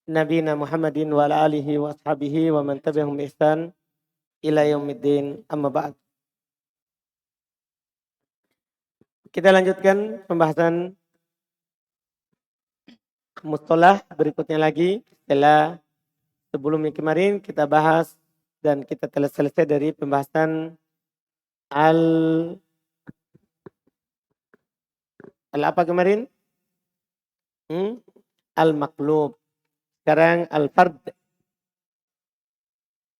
nabiyina Muhammadin wa ala alihi wa ashabihi wa man tabi'ahum bi ihsan ila yaumiddin, amma ba'd. Kita lanjutkan pembahasan mustalah berikutnya lagi setelah sebelumnya kemarin kita bahas dan kita telah selesai dari pembahasan al apa kemarin? Al-maqlub. Sekarang al-fard.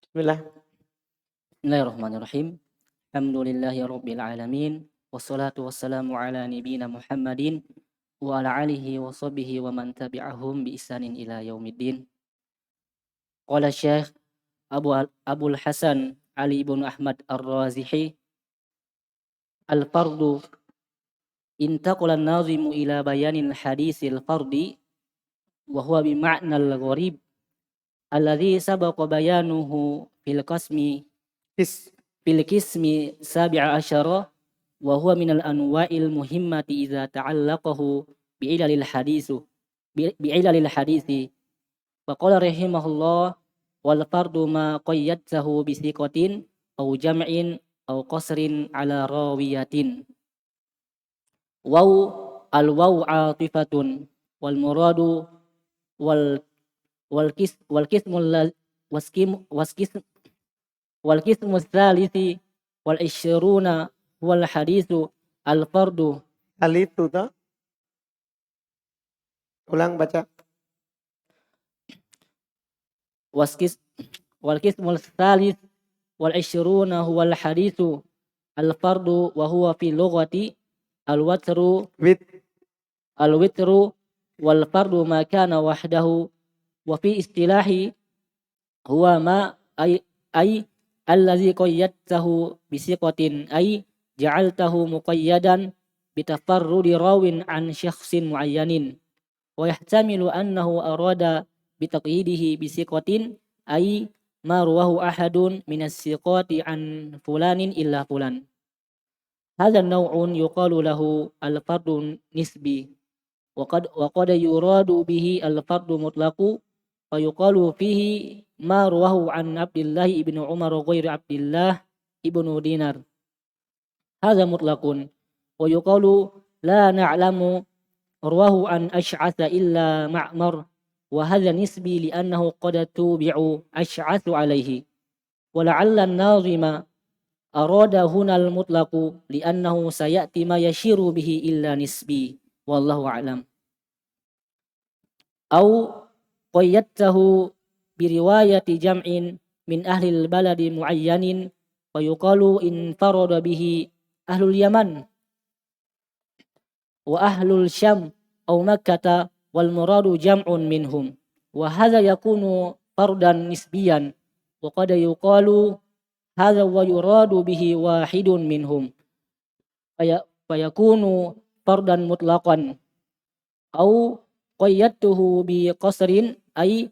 Bismillah. Bismillahirrahmanirrahim. Alhamdulillahi rabbil alamin. Wassalatu wassalamu ala nabiyina Muhammadin wa ala alihi wa sahbihi wa man tabi'ahum bi ihsanin ila yaumiddin. Qala Syekh Abul Hasan Ali ibn Ahmad Ar-Razihi, al-fardu intaqala an-nazimu ila bayanin hadisil fardi wa huwa bi ma'nal gharib alladhi sabaqa bayanuhu fil qismi sabi'a asyara wa huwa minal anwa'il muhimmati idza ta'allaqahu bi'ilalil hadithi wa qala rahimahullah wal fardu ma qayyadtahu bi thiqatin aw jam'in aw qasrin ala rawiyatin waw al waw atifatun wal muradu wal qismu tsalithi wal isyruna wal hadithu al fardu. Al itu toh. Ulang baca. Wal qismu tsalits wal isyruna huwal hadithu al fardu wa huwa fi lughati al watru wal fardu ma kana wahdahu wa fi istilahi huwa ma ay allazi qayyadtahu bi siqatin ay ja'altahu muqayyadan bi tafarrudi rawin an syakhsin muayyanin wa yahtamilu annahu arada bi taqyidihi bi siqatin ay ma ruwahu ahadun minas siqati an fulanin illa fulan. Hadha naw'un yuqalu lahu al-fardu nisbi wa qad yuradu bihi al-fardu mutlaqu fa yuqalu fihi ma ruwahu an Abdullah ibn Umar ghairi Abdullah ibn Dinar. Hadha mutlaqun wa yuqalu la na'lamu ruwahu an Ash'atha illa Ma'mar wa hadha nisbi li'annahu qad tubi'u Ash'athu alayhi wa la'alla an-nazima arada huna al-mutlaqu li'annahu sayati ma yashiru bihi illa nisbi wallahu a'lam. Au qayyadtahu bi riwayati jam'in min ahli al-baladi muayyanin wa yuqalu in farada bihi ahlul Yaman wa ahlul Syam aw Makkah wal muradu jam'un minhum wa hadha yakunu fardan nisbiyan wa qad yuqalu hadha wa yuradu bihi wahidun minhum fayakunu fardan mutlaqan aw qayyadtuhu bi qasrin ay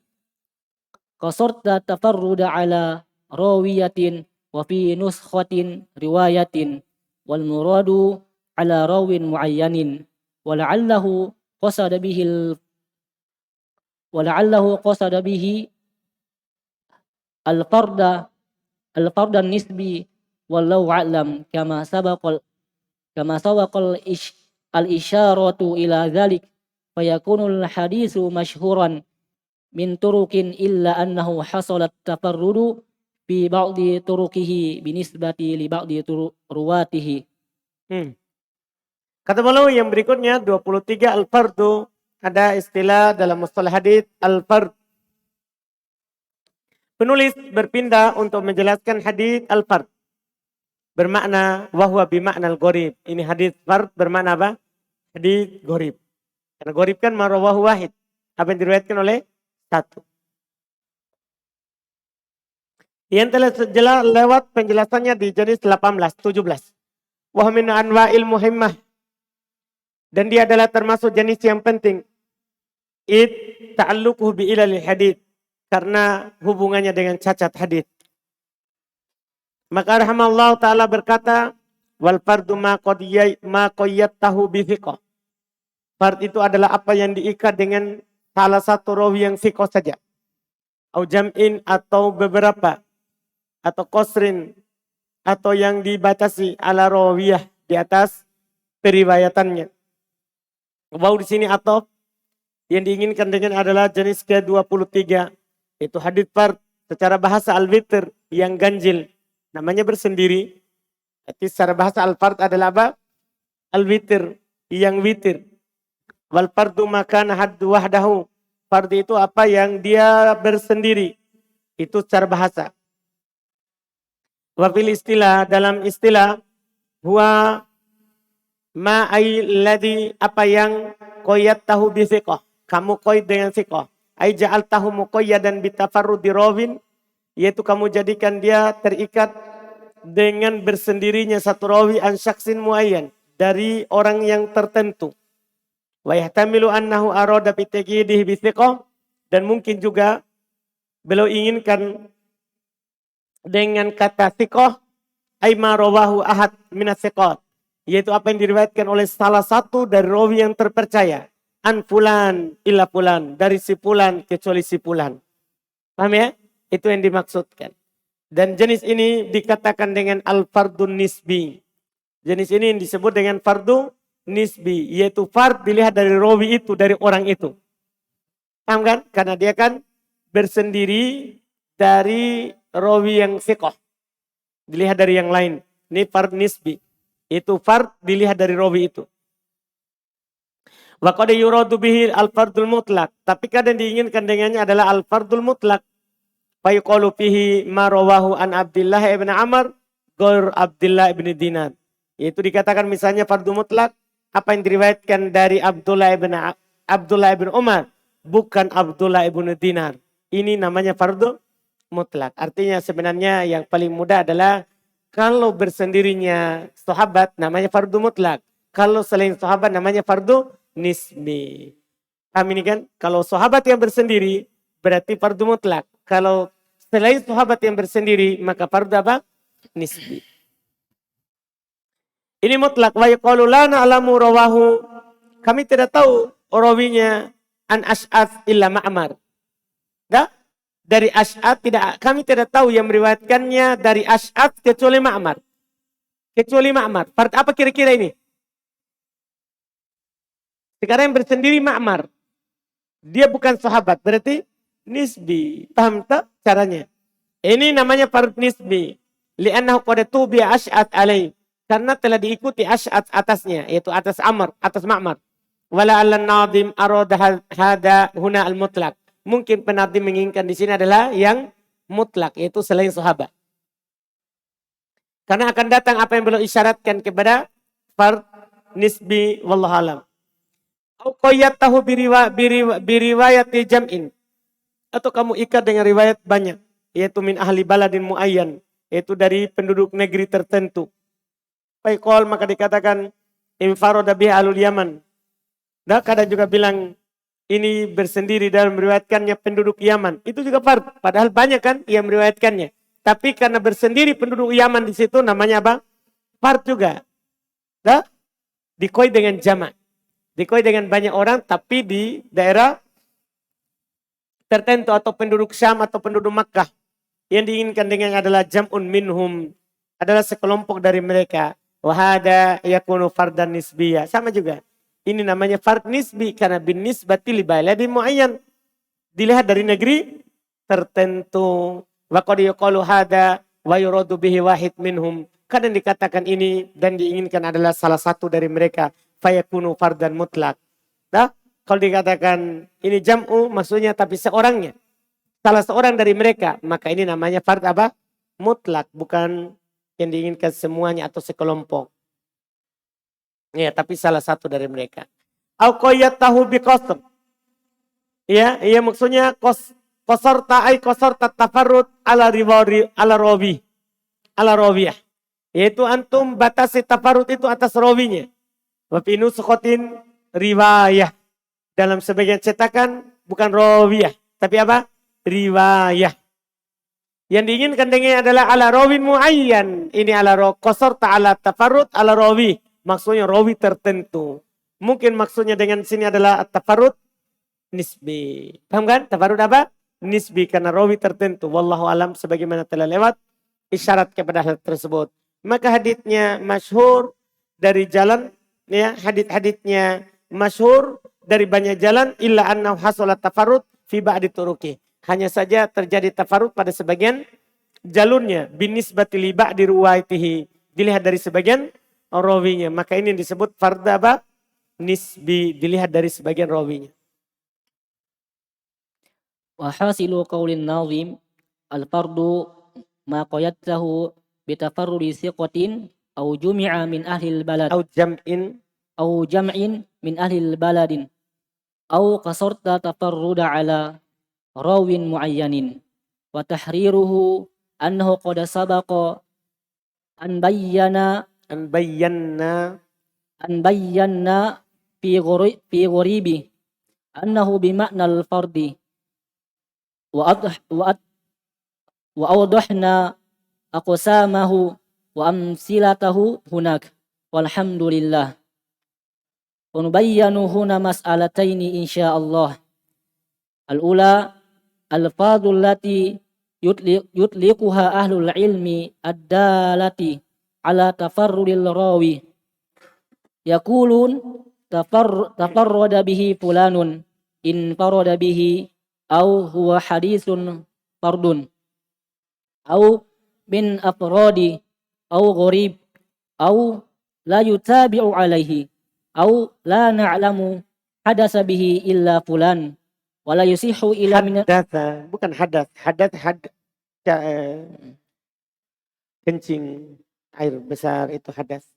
qasarta tafarruda ala rawiyatin wa fi nuskhatin riwayatin wal muradu ala rawin muayyanin wa la'allahu qasada bihi al-fardan nisbi wallahu a'lam kama sabaqal al-isyaratu ila dhalik fayakunul hadithu masyhuran min turukin illa annahu hasalat tafarrudu fi ba'di turukihi binisbati li ba'di ruwatihi. Kata beliau yang berikutnya 23 al-fardu, ada istilah dalam mustalah hadits al-fard. Penulis berpindah untuk menjelaskan hadits al-fard. Bermakna wahwa bima'nal gharib. Ini hadits fard bermakna apa? Hadits gharib. Karena gharib kan marwahu wahid. Apa yang diriwayatkan oleh satu. Yang telah jelas lewat penjelasannya di jenis 17. Wa min anwa'il muhimmah. Dan dia adalah termasuk jenis yang penting. Ta'alluquhu bi ilalil hadits. Karena hubungannya dengan cacat hadits. Maka rahimallahu ta'ala berkata, wal fardu ma qayyadtahu bi thiqah. Fard itu adalah apa yang diikat dengan salah satu rawi yang sikoh saja. Au jam'in atau beberapa. Atau kosrin. Atau yang dibatasi ala rawiyah di atas periwayatannya. Wow di sini atau yang diinginkan dengan adalah jenis ke-23. Itu hadits fard secara bahasa al-witr yang ganjil. Namanya bersendiri. Jadi secara bahasa al-fard adalah apa? Al-witr yang witir. Wal fardu makana haddu wahdahu. Fard itu apa yang dia bersendiri. Itu secara bahasa. Wafil istilah, dalam istilah, huwa ma'ailladhi, apa yang koyat tahu bisikoh. Kamu koyat dengan sikoh. Ay ja'al tahu muqayyadan bitafarrudi rawin. Yaitu kamu jadikan dia terikat dengan bersendirinya satu rawi an syaksin muayyan. Dari orang yang tertentu. Wa yahtamilu annahu arada bitaqidihi bisikoh. Dan mungkin juga beliau inginkan dengan kata sikoh, aima rawahu ahad minas sikot, yaitu apa yang diriwayatkan oleh salah satu dari rawi yang terpercaya, an fulan illa fulan, dari si fulan kecuali si fulan. Paham ya? Itu yang dimaksudkan. Dan jenis ini dikatakan dengan al-fardun nisbi. Jenis ini yang disebut dengan fardu nisbi, yaitu fard dilihat dari rawi itu, dari orang itu. Paham kan? Karena dia kan bersendiri dari rawi yang sikoh. Dilihat dari yang lain. Ini fard nisbi. Itu fard dilihat dari rawi itu. Wa qad yuradu bihi al-fardul mutlak. Tapi kadang diinginkan dengannya adalah al-fardul mutlak. Fa yuqalu fihi ma rawahu an Abdullah ibn Amr ghair Abdullah ibn Dinar. Yaitu dikatakan misalnya fardu mutlak, apa yang diriwayatkan dari Abdullah ibn Umar, bukan Abdullah ibn Dinar. Ini namanya fardu mutlak. Artinya sebenarnya yang paling mudah adalah kalau bersendirinya sahabat namanya fardu mutlak. Kalau selain sahabat namanya fardu nisbi. Paham ini kan? Kalau sahabat yang bersendiri berarti fardu mutlak. Kalau selain sahabat yang bersendiri maka fardu apa? Nisbi. Ini mutlak. Wa yaqalu la na'lamu rawahu. Kami tidak tahu rawinya an Ash'ath illa Ma'mar. Dah? Dari Ash'ath kami tidak tahu yang meriwayatkannya dari Ash'ath kecuali Ma'mar. Kecuali Ma'mar. Fard apa kira-kira ini? Sekarang yang bersendiri Ma'mar. Dia bukan sahabat, berarti nisbi. Paham tak caranya? Ini namanya fard nisbi. Li'annahu qad tubi'a Ash'ath alaih. Karena telah diikuti Ash'ath atasnya, yaitu atas Ma'mar. Wala al-nadim arada hada huna al-mutlak. Mungkin penadim menginginkan di sini adalah yang mutlak, yaitu selain sahabat. Karena akan datang apa yang beliau isyaratkan kepada fard nisbi wallahu alam. Au qayyatahu biriwayati jam'in. Atau kamu ikat dengan riwayat banyak, yaitu min ahli baladin muayyan, yaitu dari penduduk negeri tertentu. Faiqol, maka dikatakan infarada biha alul Yaman. Nah, kadang juga bilang ini bersendiri dalam meriwayatkannya penduduk Yaman. Itu juga fard. Padahal banyak kan yang meriwayatkannya. Tapi karena bersendiri penduduk Yaman di situ namanya apa? Fard juga. Nah, dikoi dengan jamak. Dikoi dengan banyak orang tapi di daerah tertentu atau penduduk Syam atau penduduk Makkah. Yang diinginkan dengan adalah jam'un minhum. Adalah sekelompok dari mereka. Wahada yakunu fardan nisbiyah. Sama juga. Ini namanya fard nisbi karena bin nisbati li baladin muayyan. Dilihat dari negeri tertentu. Wa qad yuqalu hada wa yuradu bihi wahid minhum. Kadang dikatakan ini dan diinginkan adalah salah satu dari mereka. Fayakunu fardan mutlak. Nah, kalau dikatakan ini jam'u maksudnya tapi seorangnya. Salah seorang dari mereka. Maka ini namanya fard apa? Mutlak. Bukan yang diinginkan semuanya atau sekelompok. Ya, tapi salah satu dari mereka. Au qayyatahu biqasr. Ya, maksudnya qasarta ay qasarta tafarrud ala rawi. Ala rawiyah. Yaitu antum batasi tafarrud itu atas rawinya. Wa fi nusqatin riwayah. Dalam sebagian cetakan bukan rawiyah, tapi apa? Riwayah. Yang diinginkan dengannya adalah ala rawin muayyan. Ini ala qasarta ala tafarrud ala rawi. Maksudnya rawi tertentu. Mungkin maksudnya dengan sini adalah at-tafarrud nisbi. Paham kan? Tafarud apa? Nisbi, karena rawi tertentu. Wallahu alam, sebagaimana telah lewat isyarat kepada hal tersebut. Maka haditsnya masyhur dari jalan, ya, hadits-haditsnya masyhur dari banyak jalan, illa annahu hasalat tafarrud fi ba'di turuki. Hanya saja terjadi tafarrud pada sebagian jalurnya, binisbati li ba'di ruwaitihi, dilihat dari sebagian rawinya. Maka ini disebut fard apa? Nisbi, dilihat dari sebagian rawinya. Wa hasilu qaulin nazim al-fardu ma qayyadtahu bi tafarrudi siqatin aw jumi'a min ahli al-balad Au jam'in, aw jam'in min ahli al-baladin aw qasarta tafarruda ala rawin muayyanin wa tahriruhu annahu qad sabaqa an bayyana an bayyana, fi ghoribi annahu bima'na al-fardi wa awdahna aqsamahu wa amsilatahu hunak walhamdulillah. Wa nubayyanu huna mas'alataini insyaallah. Al-ula al-fadhul lati yutliquha ahlul ilmi ad-dalati ala tafarrudil rawi. Yaqulun tafarrada bihi fulanun in farada bihi au huwa hadithun fardun au min afradi au gharib au la yutabi'u alaihi au la na'lamu hadasa bihi illa fulan wa la yusihu ila min hadatha, bukan hadas, kencing air besar itu hadas.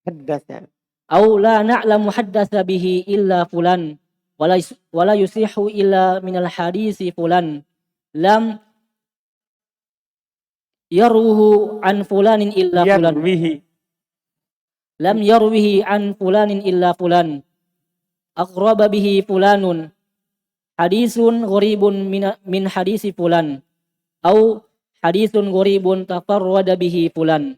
Hadatha. au la na'lamu hadasa bihi illa fulan wa la yusihu illa min al hadisi fulan lam yarwuhu an fulanin illa fulan Yarwihi, lam yarwihi an fulanin illa fulan aqraba bihi fulanun hadisun gharibun min hadisi fulan au hadisun gharibun tafarrada bihi fulan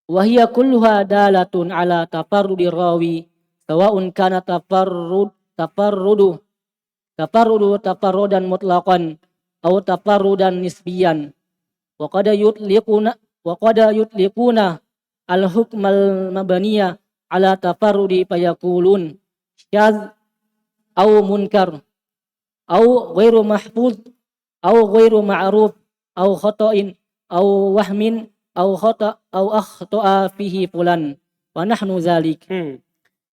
wa hiya kulluha dalatun ala tafarrudi rawi sawa'un kana tafarrudan mutlaqan au tafarrudan nisbiyan wa qad yutliquna al-hukmal mabaniya ala tafarrudi fayaqulun syadz au munkar au ghairu mahfuz au ghairu ma'ruf au khata'in au wahmin au akhta'a fihi fulan wa nahnu zalik.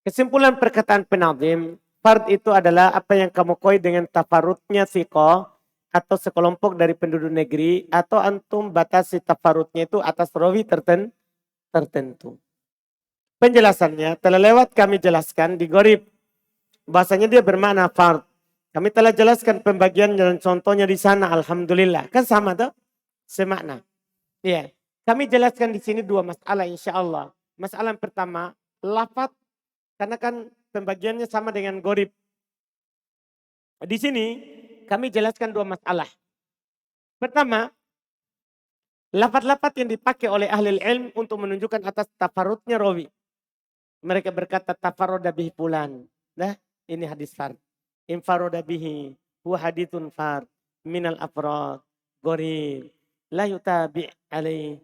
Kesimpulan perkataan penazim, fard itu adalah apa yang kamu koi dengan tafarutnya siqah atau sekelompok dari penduduk negeri, atau antum batasi tafarutnya itu atas rawi tertentu. Penjelasannya telah lewat kami jelaskan di gharib. Bahasanya dia bermakna fard. Kami telah jelaskan pembagian dan contohnya di sana, alhamdulillah. Kan sama tuh? Semakna. Ya. Kami jelaskan di sini dua masalah insyaallah. Masalah yang pertama, lafaz, karena kan pembagiannya sama dengan gharib. Di sini kami jelaskan dua masalah. Pertama, lafaz-lafaz yang dipakai oleh ahli ilm untuk menunjukkan atas tafarrudnya rawi. Mereka berkata tafarrada bihi fulan. Nah, ini hadis fard. Infarada bihi huwa hadithun fard minal afrad gharib la yutabi' alaih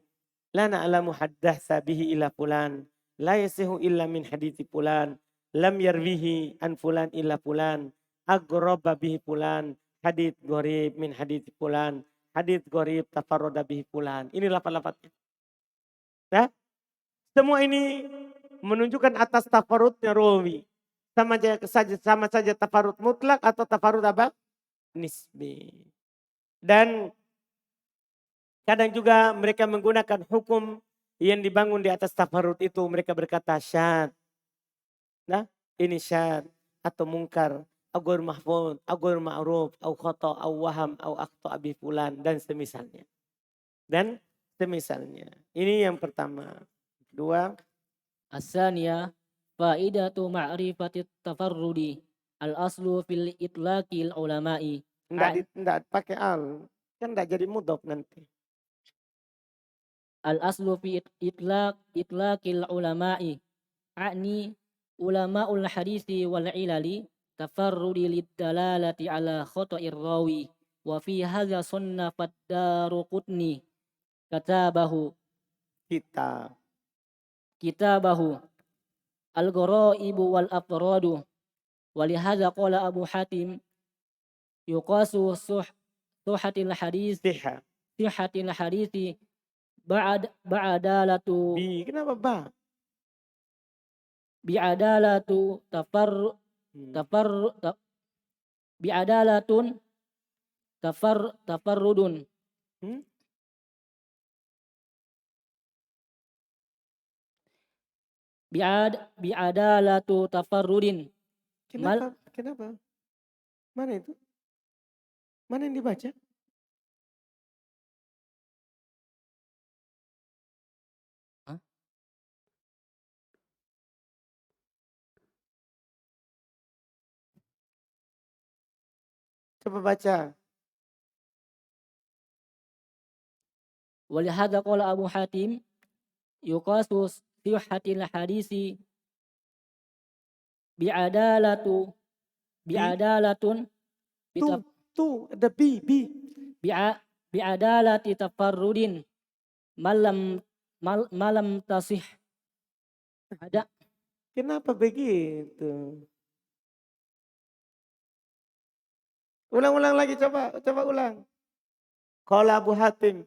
la na'lamu haddatsa bihi ila fulan la yasihu illa min hadithi fulan lam yarwihi an fulan illa fulan agraba bihi fulan hadith gharib min hadithi fulan hadith gharib tafarrada bihi fulan. Ini lafaz-lafaznya. Ya? Semua ini menunjukkan atas tafarrudnya rawi. Sama saja tafarrud mutlak atau tafarrud apa? Nisbi. Dan kadang juga mereka menggunakan hukum yang dibangun di atas tafarrud itu. Mereka berkata syad. Nah, ini syad atau mungkar, agur mahfud, agur ma'ruf, au khata, au waham, au akhta bi fulan dan semisalnya. Ini yang pertama. Kedua, As-saniyah faidatu ma'rifati tafarrudi al-aslu fil itlaqil ulama'i. enggak pakai al. Kan enggak jadi mudhaf nanti. Al-aslu fi itlaqil ulama'i. A'ni ulama'ul hadisi wal ilali tafarrudi lid-dalalati ala khata'ir rawi wa fi hadza sannafad Daruqutni katabahu Kita. kitabahu al-ghoraibu wal afradu wa li hadza qala Abu Hatim yuqasu suhatil hadis Siha. sihhatil hadisi ba'adalatu Kenapa ba? bi'adalatu tafarru bi'adalatun tafarrudun Hmm? bi'adalatu tafarrudin mal Kenapa? Kenapa? Mana itu? Mana yang dibaca? Hah? Coba baca. walihada qala Abu Hatim yuqasu sihhatil hadisi bi'adalatu bi'adalatun Tu, ada bi. bi'adalati tafarrudin malam tasih ada. Kenapa begitu? Ulang lagi, coba ulang. Qala Abu Hatim.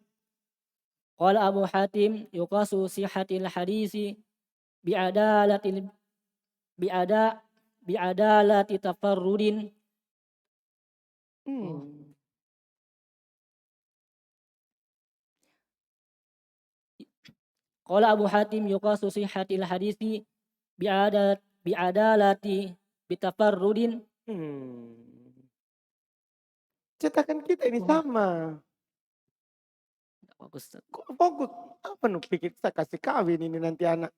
Qala Abu Hatim yuqasu sihhatil hadisi bi'adalatil bi'adalati tafarrudin. Qala Abu Hatim yuqasu sihhatil hadisi bi'adalati bitafarrudin. Cetakan kita ini sama. Bagus. Kok fokus? Apa nu pikir saya kasih kawin ini nanti anak?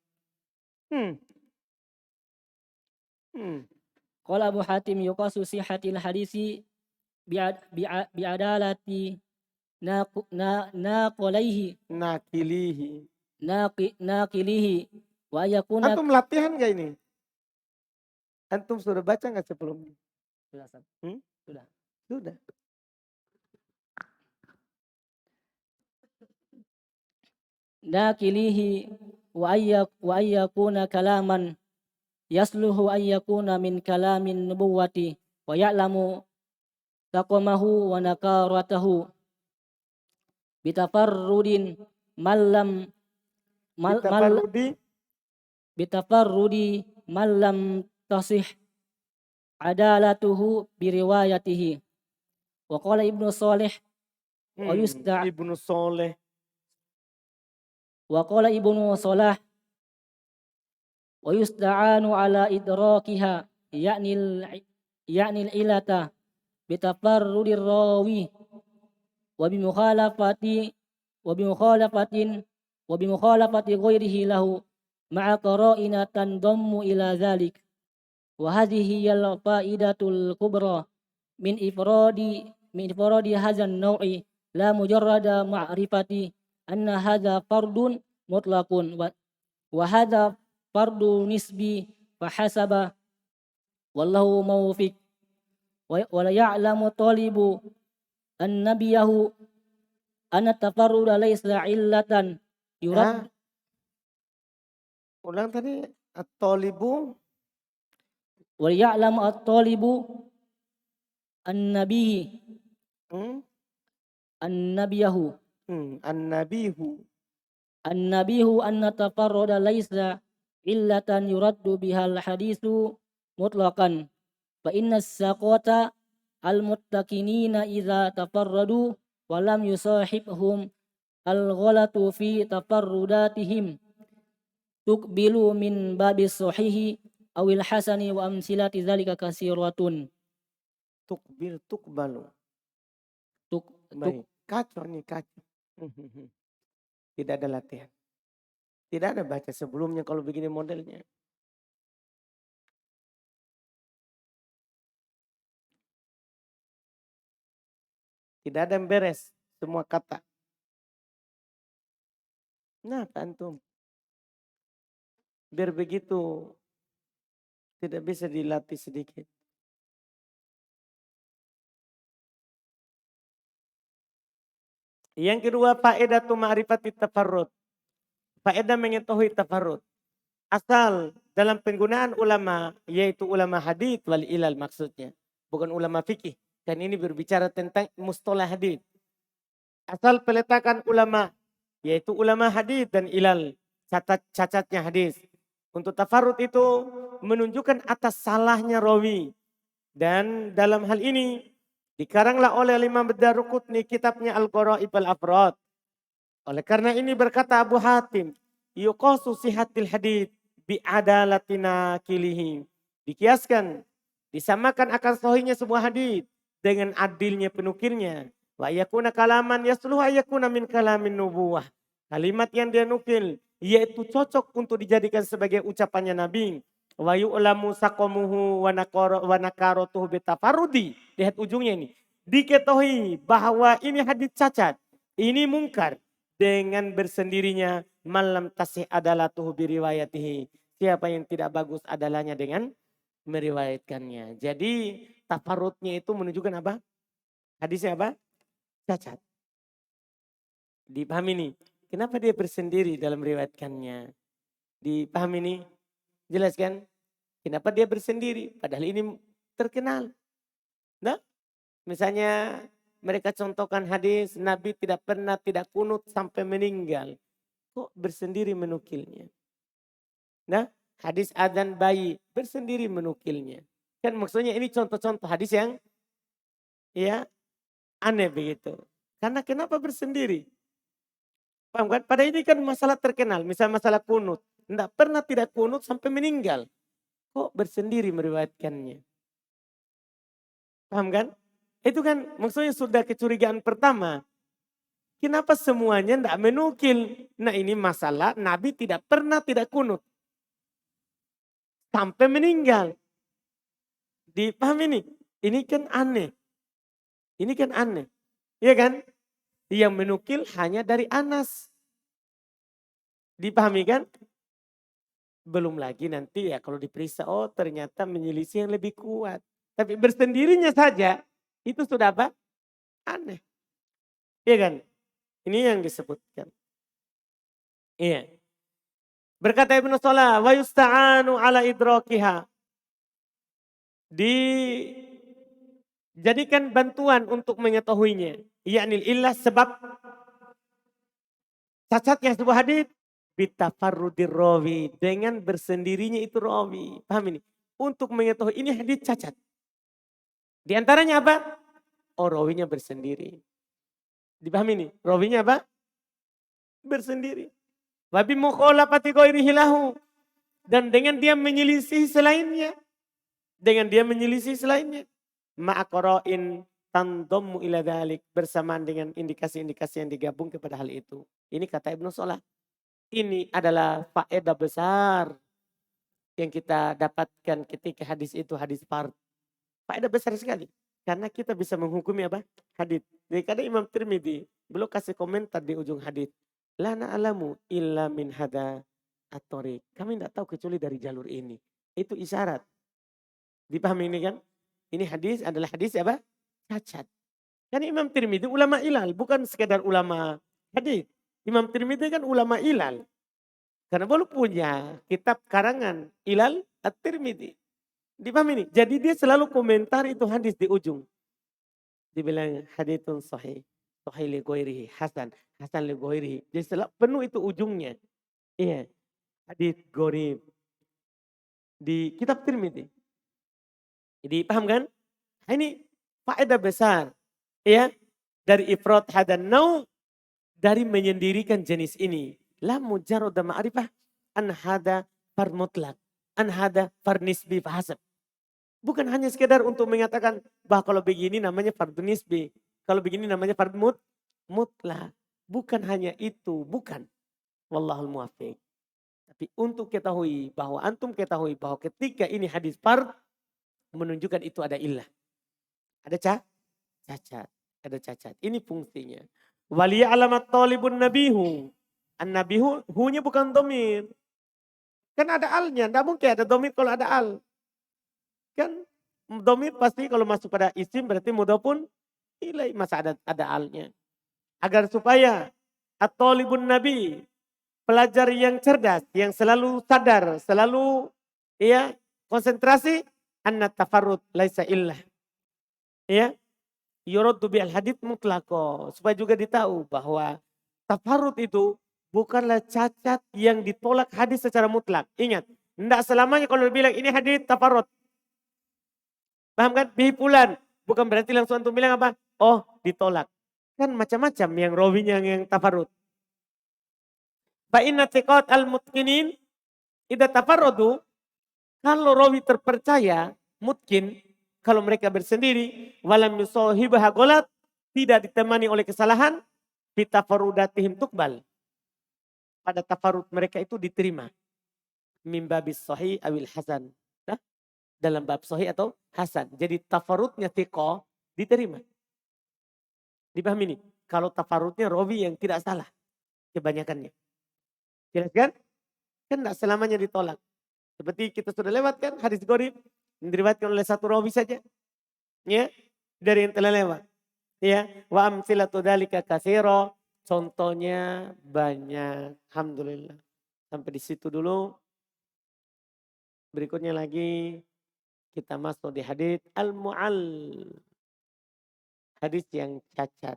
Qala Abu Hatim yuqasu sihhatil hadisi bi'adalati naqilihi wa yakuna. Antum latihan gak ini? Antum sudah baca gak sebelumnya? Sudah. Naqilihi wa ayyakuna kalaman yasluhu ayyakuna min kalamin nubuwati wa ya'lamu taqamahu wa nakaratahu bitafarrudin bitafarrudi malam tasih adalatuhu biriwayatihi. Wa qala Ibnu Shalih Ibnu Shalih. Wa qala Ibnu Salah wa yusta'anu ala idrakiha ya'ni ilata bitafarrudir rawi wa bimukhalafati ghairihi lahu ma'a qara'ina tandammu ila dhalik wa hadhihi al faidatul kubra min ifradi hadzal naw'i la mujarrada ma'rifati anna hadza fardun mutlaqun wa hadza fardu nisbi fa hasaba wallahu mawfiq wa la ya'lamu talibu annabiyahu anna tafarruda laysa illatan yurad. Ulang tadi at-talibu wa ya'lamu at-talibu annabihi annabiyahu annabihu anna tafarruda laysa illatan yuraddu bihal hadisu mutlaqan fa inna saqata al muttakinina idza tafarradu wa lam yusahibhum al ghalatu fi tafarrudatihim tukbilu min babis sahihi awil hasani wa amsilati dzalika kasiratun. Tukbalu. Kacau nih, kacau. Tidak ada latihan. Tidak ada baca sebelumnya kalau begini modelnya. Tidak ada yang beres semua kata. Nah, antum. Biar begitu tidak bisa dilatih sedikit. Yang kedua, faedatu ma'rifati tafarrud. Faedah mengetahui tafarrud. Asal dalam penggunaan ulama, yaitu ulama hadits wal ilal maksudnya. Bukan ulama fikih. Dan ini berbicara tentang mustalah hadits. Asal peletakan ulama, yaitu ulama hadits dan ilal. Cacatnya hadis. Untuk tafarrud itu menunjukkan atas salahnya rawi. Dan dalam hal ini dikaranglah oleh Imam Ad-Darqutni kitabnya Al-Gharaib al-Afrad. Oleh karena ini berkata Abu Hatim, yuqasu sihatil hadits bi'adalatina kilihi. Dikiaskan, disamakan akan sahihnya sebuah hadits dengan adilnya penukilnya. Wa yakuna kalaman yasluhu ayakuna min kalamin nubuwah. Kalimat yang dia nukil yaitu cocok untuk dijadikan sebagai ucapannya Nabi. Wa yu'lamu saqamuhu wa nakaratuhu bitafarudi. Lihat ujungnya ini. Diketahui bahwa ini hadis cacat. Ini mungkar. Dengan bersendirinya malam tasih adalah tuh biriwayatihi. Siapa yang tidak bagus adalahnya dengan meriwayatkannya. Jadi tafarudnya itu menunjukkan apa? Hadisnya apa? Cacat. Dipahami nih. Kenapa dia bersendiri dalam meriwayatkannya? Dipahami nih? Jelas kan? Kenapa dia bersendiri? Padahal ini terkenal. Nah, misalnya mereka contohkan hadis Nabi tidak pernah tidak kunut sampai meninggal. Kok bersendiri menukilnya? Nah, hadis adzan bayi bersendiri menukilnya. Kan maksudnya ini contoh-contoh hadis yang ya aneh begitu. Karena kenapa bersendiri? Paham kan? Pada ini kan masalah terkenal. Misal masalah kunut. Tidak pernah tidak kunut sampai meninggal. Kok bersendiri meriwayatkannya? Paham kan? Itu kan maksudnya sudah kecurigaan pertama. Kenapa semuanya tidak menukil? Nah ini masalah Nabi tidak pernah tidak kunut. Sampai meninggal. Dipahami nih? Ini kan aneh. Ini kan aneh. Iya kan? Yang menukil hanya dari Anas. Dipahami kan? Belum lagi nanti ya kalau diperiksa, oh ternyata menyelisih yang lebih kuat. Tapi bersendirinya saja, itu sudah apa? Aneh. Iya kan? Ini yang disebutkan. Iya. Berkata Ibnu Salah, wa yusta'anu ala idrakiha. Dijadikan bantuan untuk mengetahuinya. Yakni illah sebab cacatnya sebuah hadis bitafarrudir rawi, dengan bersendirinya itu rawi. Paham ini? Untuk mengetahui ini hadis cacat. Di antaranya apa? Oh rawinya bersendiri. Dipahami ini? Rawinya apa? Bersendiri. Wabi mukhalafati ghairihi lahu. Dan dengan dia menyelisih selainnya. Dengan dia menyelisih selainnya. Ma'aqara'in tandammu ila dhalik. Bersamaan dengan indikasi-indikasi yang digabung kepada hal itu. Ini kata Ibnu Salah. Ini adalah faedah besar yang kita dapatkan ketika hadis itu hadis fard. Faedah besar sekali. Karena kita bisa menghukumi apa? Hadis. Jadi kadang Imam Tirmidzi beliau kasih komentar di ujung hadis. La na'lamu illa min hada at-tariq. Kami tidak tahu kecuali dari jalur ini. Itu isyarat. Dipahami ini kan? Ini hadis adalah hadis apa? Cacat. Karena Imam Tirmidzi ulama ilal, bukan sekedar ulama hadis. Imam Tirmidzi kan ulama ilal. Karena beliau punya kitab karangan Ilal At-Tirmidzi. Dipahami nih? Jadi dia selalu komentar itu hadis di ujung. Dibilang haditsun sahih. Sahih li ghairihi. Hasan. Hasan li ghairihi. Jadi selalu penuh itu ujungnya. Iya. Hadis gharib. Di kitab Tirmidzi. Jadi paham kan? Nah, ini faedah besar. Ya. Dari ifrat hadan nau. Dari menyendirikan jenis ini. La mujarrad ma'rifah an hada fard mutlak, an hada fard nisbi fahasab. Bukan hanya sekedar untuk mengatakan bahwa kalau begini namanya fard nisbi, kalau begini namanya fard mutlak. Bukan hanya itu, bukan. Wallahul muwaffiq. Tapi untuk ketahui bahwa antum ketahui bahwa ketika ini hadis fard menunjukkan itu ada illah. Ada cacat, ada cacat. Ini fungsinya. Waliya alamat talibun nabihu. An-nabihu, hu-nya bukan domir. Kan ada alnya, tidak mungkin ada domir kalau ada al. Kan domir pasti kalau masuk pada isim berarti mudhofun ilai, masa ada alnya. Agar supaya at-talibun nabi, pelajar yang cerdas, yang selalu sadar, selalu ya konsentrasi, anna tafarrud laisa illah. Ya, yuraddu bil hadits mutlaqo. Supaya juga ditahu bahwa tafarrud itu bukanlah cacat yang ditolak hadis secara mutlak. Ingat, tidak selamanya kalau bilang ini hadis tafarrud. Paham kan? Bihipulan. Bukan berarti langsung antum bilang apa? Oh, ditolak. Kan macam-macam yang rawinya yang tafarrud. Fa inna thiqat al-mutqinin idza tafarradu, kalau rawi terpercaya mungkin kalau mereka bersendiri walam yusahibaha ghalat, tidak ditemani oleh kesalahan, fi tafarrudatihim tuqbal. Pada tafarrud mereka itu diterima. Min babis sahih awil hasan. Nah, dalam bab sahih atau hasan. Jadi tafarrudnya thiqah diterima. Dipahami nih. Kalau tafarrudnya rawi yang tidak salah kebanyakannya. Jelas kan? Kan tidak selamanya ditolak. Seperti kita sudah lewat kan hadis gharib yang diriwayatkan oleh satu rawi saja. Ya, dari yang telah lewat. Ya, wa amsilatu dzalika katsira. Contohnya banyak. Alhamdulillah. Sampai di situ dulu. Berikutnya lagi kita masuk di hadis al-mu'all. Hadis yang cacat.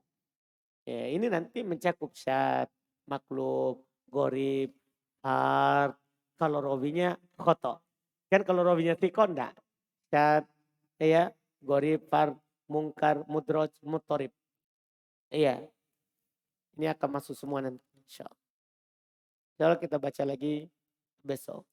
Ya, ini nanti mencakup syad, maklub, gharib, ard, kalau rawinya khoto. Kan kalau rawinya thiqah enggak. Syad, ya, gharib, fard, mungkar, mudraj, muttarib. Iya. Ini akan masuk semua nanti insyaallah. Insyaallah kita baca lagi besok.